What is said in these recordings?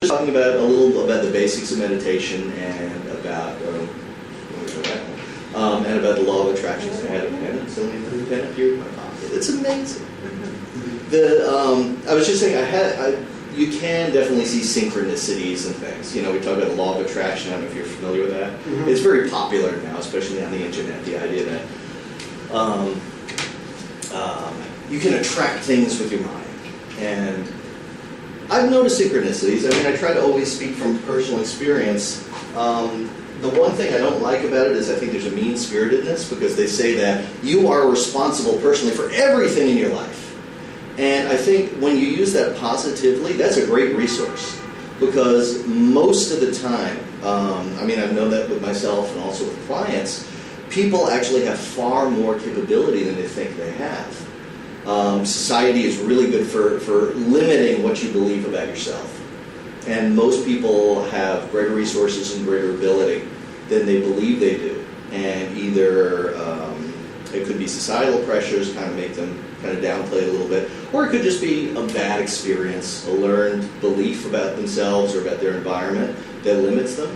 talking about a little about the basics of meditation and about the law of attraction. So I had a pen, and suddenly a pen appeared in my pocket. It's amazing. I was just saying, you can definitely see synchronicities and things. You know, we talk about the law of attraction. I don't know if you're familiar with that. Mm-hmm. It's very popular now, especially on the internet. The idea that you can attract things with your mind. And I've noticed synchronicities. I mean, I try to always speak from personal experience. The one thing I don't like about it is I think there's a mean-spiritedness, because they say that you are responsible personally for everything in your life. And I think when you use that positively, that's a great resource. Because most of the time, I mean, I've known that with myself and also with clients, people actually have far more capability than they think they have. Society is really good for limiting what you believe about yourself. And most people have greater resources and greater ability than they believe they do. And either it could be societal pressures kind of make them kind of downplay it a little bit, or it could just be a bad experience, a learned belief about themselves or about their environment that limits them.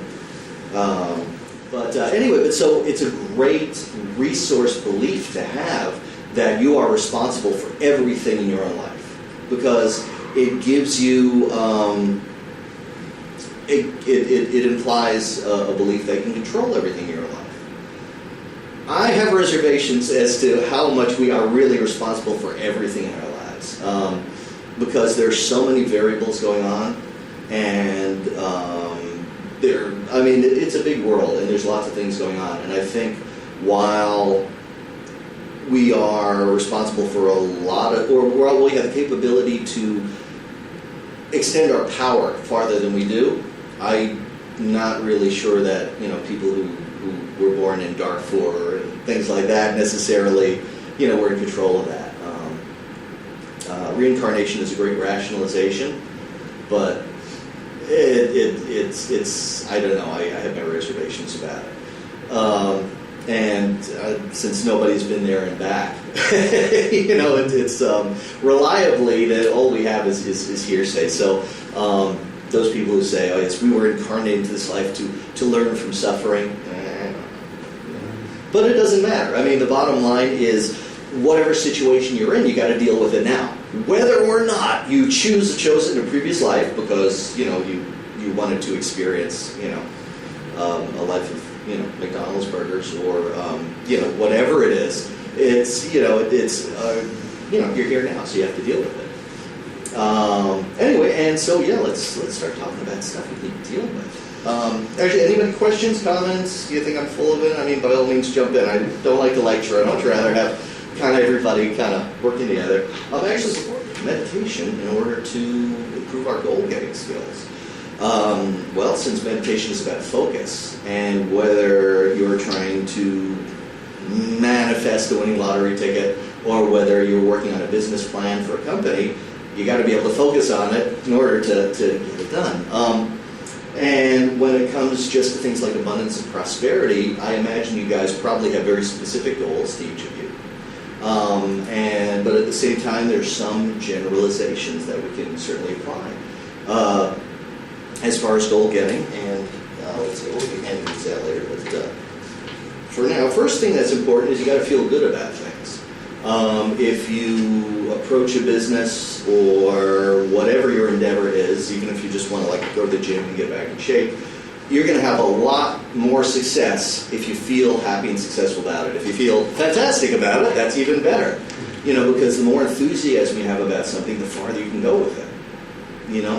Anyway, so it's a great resource belief to have that you are responsible for everything in your own life, because it gives you, it implies a belief that you can control everything in your life. I have reservations as to how much we are really responsible for everything in our lives, because there's so many variables going on, and it's a big world, and there's lots of things going on, and I think while we are responsible for a lot of, or we have the capability to extend our power farther than we do, I'm not really sure that, people who were born in Darfur and things like that necessarily, were in control of that. Reincarnation is a great rationalization, but it's I don't know, I have my reservations about it. And since nobody's been there and back, it's reliably that all we have is hearsay. So those people who say, "Oh yes, we were incarnated into this life to learn from suffering," but it doesn't matter. I mean, the bottom line is, whatever situation you're in, you got to deal with it now, whether or not you chose it in a previous life because you wanted to experience a life of McDonald's burgers or whatever it is. It's you're here now, so you have to deal with it. Anyway, and so let's start talking about stuff we need to deal with. Actually, anybody questions, comments? Do you think I'm full of it? I mean, by all means, jump in. I don't like to lecture. I'd much rather have kind of everybody kind of working together. I'm actually supporting meditation in order to improve our goal-getting skills. Well, since meditation is about focus, and whether you're trying to manifest a winning lottery ticket or whether you're working on a business plan for a company, you got to be able to focus on it in order to get it done. And when it comes just to things like abundance and prosperity, I imagine you guys probably have very specific goals to each of you. But at the same time, there's some generalizations that we can certainly apply. As far as goal getting, and let's see, we'll be handing these out later, but for now, first thing that's important is you got to feel good about things. If you approach a business or whatever your endeavor is, even if you just want to go to the gym and get back in shape, you're going to have a lot more success if you feel happy and successful about it. If you feel fantastic about it, that's even better. Because the more enthusiasm you have about something, the farther you can go with it.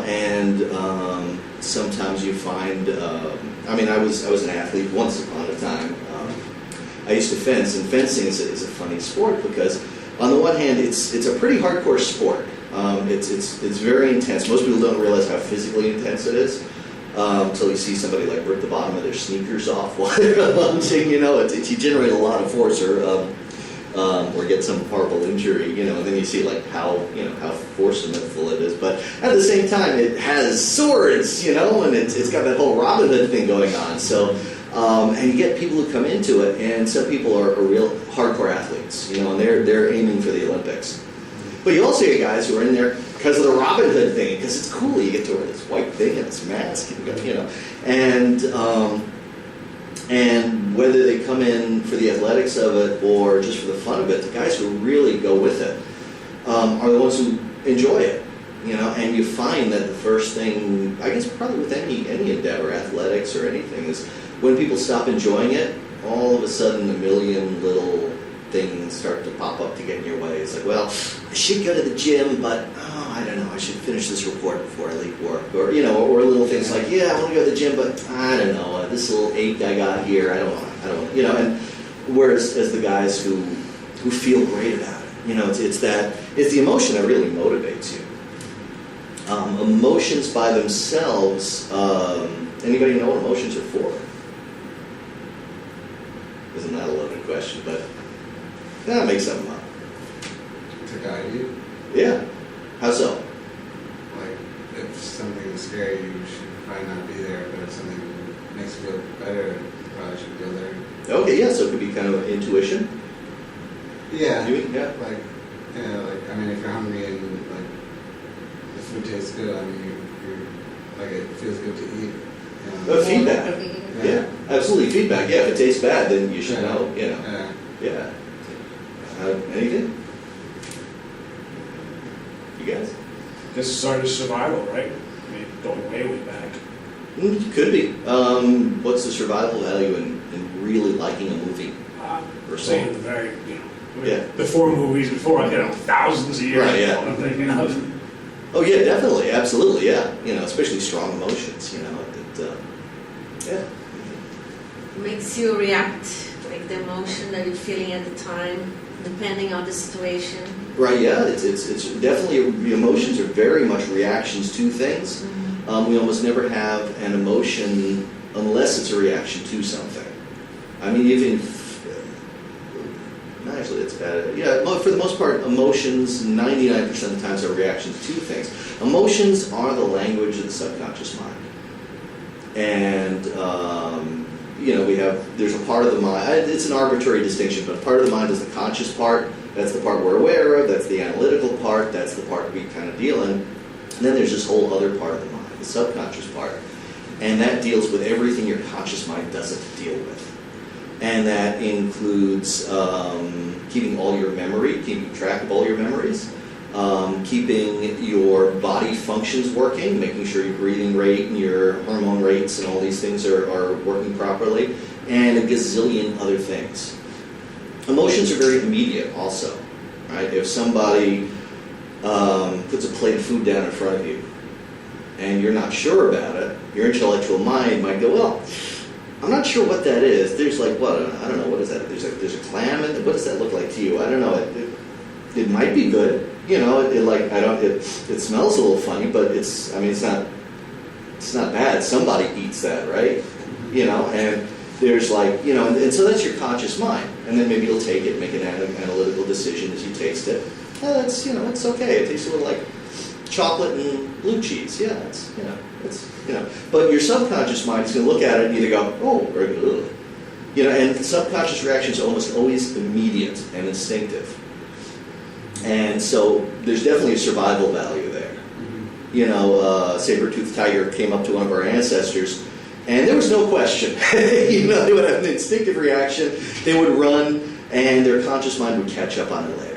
And sometimes you find, I was an athlete once upon a time. I used to fence, and fencing is a funny sport because on the one hand, it's a pretty hardcore sport. It's very intense. Most people don't realize how physically intense it is until you see somebody rip the bottom of their sneakers off while they're lunging. You generate a lot of force or get some horrible injury, and then you see how forceful it is. But at the same time, it has swords, and it's got that whole Robin Hood thing going on. So, and you get people who come into it, and some people are real hardcore athletes, and they're aiming for the Olympics. But you also get guys who are in there because of the Robin Hood thing, because it's cool. You get to wear this white thing and this mask, and, you know, and whether they come in for the athletics of it or just for the fun of it, the guys who really go with it are the ones who enjoy it. You know, and you find that the first thing, I guess probably with any endeavor, athletics or anything, is when people stop enjoying it, all of a sudden a million little things start to pop up to get in your way. It's like, well, I should go to the gym, but I don't know, I should finish this report before I leave work, or you know, or little things like, yeah, I want to go to the gym, but I don't know, this little ache I got here, I don't want, you know. And whereas as the guys who feel great about it, you know, it's the emotion that really motivates you. Emotions by themselves, anybody know what emotions are for? Isn't that a loaded question? But make something up. To guide you? Yeah. How so? Like, if something is scary, you should probably not be there, but if something makes you feel better, you probably should go there. Okay, yeah, so it could be kind of intuition? Yeah. Yeah. Like, yeah, like, I mean, if you're hungry and, like, the food tastes good, I mean, you're like, it feels good to eat. You know? Feedback. Yeah, absolutely. Feedback. Yeah, if it tastes bad, then you should know, you know. Yeah. Anything? You guys? This is sort of survival, right? I mean, going way back. Could be. What's the survival value in really liking a movie? Or Saying song? the very, you know, Yeah. before movies, before, you know, thousands of years Right, yeah. ago, I'm thinking of. Oh yeah, definitely, absolutely, yeah. You know, especially strong emotions. You know, yeah. Makes you react, like the emotion that you're feeling at the time, depending on the situation. Right, yeah. It's definitely, the emotions are very much reactions to things. We almost never have an emotion unless it's a reaction to something. I mean, even actually, it's bad. Yeah, for the most part, emotions 99% of the times are reactions to things. Emotions are the language of the subconscious mind. And, you know, there's a part of the mind, it's an arbitrary distinction, but part of the mind is the conscious part. That's the part we're aware of. That's the analytical part. That's the part we kind of deal in. And then there's this whole other part of the mind, the subconscious part. And that deals with everything your conscious mind doesn't deal with. And that includes keeping all your memory, keeping track of all your memories, keeping your body functions working, making sure your breathing rate and your hormone rates and all these things are working properly, and a gazillion other things. Emotions are very immediate also, right? If somebody puts a plate of food down in front of you and you're not sure about it, your intellectual mind might go, well, I'm not sure what that is. There's like, what? I don't know. What is that? There's a clam in it. What does that look like to you? I don't know. It might be good. You know, it smells a little funny, but it's not bad. Somebody eats that, right? You know, and there's like, you know, and so that's your conscious mind. And then maybe you'll take it, make an analytical decision as you taste it. That's, you know, it's okay. It tastes a little like chocolate and blue cheese. Yeah, but your subconscious mind is going to look at it and either go, oh, or ugh. You know, and subconscious reactions are almost always immediate and instinctive. And so there's definitely a survival value there. You know, saber-toothed tiger came up to one of our ancestors, and there was no question. You know, they would have an instinctive reaction. They would run, and their conscious mind would catch up on their leg.